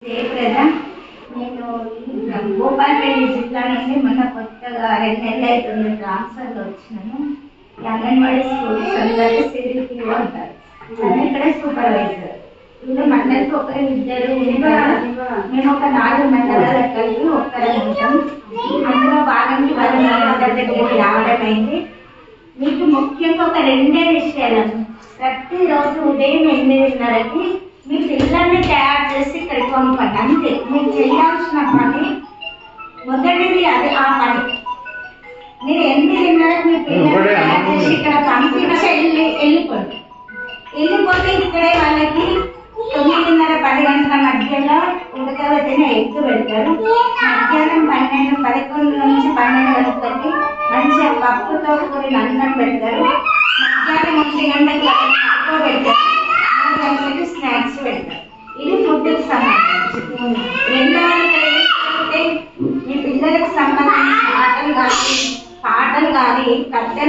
నేను భూపాలపల్లి జిల్లా నుండి మొన్న కొత్తగా 2 నెలలు అవుతుంది ట్రాన్స్ఫర్లో వచ్చినాను. ఈ అంగన్వాడీ స్కూల్స్ అందరికీ సిడిపిఓ అంటారు. ఇక్కడ సూపర్వైజర్. ఇప్పుడు మండలికి ఒకరు ఇద్దరు ఉంటారు. మేము ఒక 4 మండలాలు కలిపి ఒక్కరే ఉంటాం. అందులో భాగంగా వాళ్ళ దగ్గరికి రావడం అయింది. మీకు ముఖ్యంగా ఒక 2 విషయాలు. ప్రతిరోజు ఉదయం 8:30కి మీ పిల్లల్ని తయారు చేసి ఇక్కడికి పంపండి. అంతే మీరు చేయాల్సిన పని. మొదటిది అది ఆ పని. మీరు 8:30కి మీ పిల్లల్ని తయారు చేసి ఇక్కడ పంపినాక వెళ్ళిపోతే ఇక్కడే వాళ్ళకి 9:30, 10 గంటల మధ్యలో ఉడకబెట్టిన ఎగ్గు పెడతారు. మధ్యాహ్నం 11 నుంచి 12 గంటలకి మంచిగా పప్పుతో కూడిన అన్నం పెడతారు. మధ్యాహ్నం 1 గంటకి పప్పు పెడతారు. 3 గంటలకి స్నాక్స్ పెడతారు. ఇది ఫుడ్కి సంబంధించి. రెండవది మీ పిల్లలకు సంబంధించిన పాటలు కానీ కట్టెలు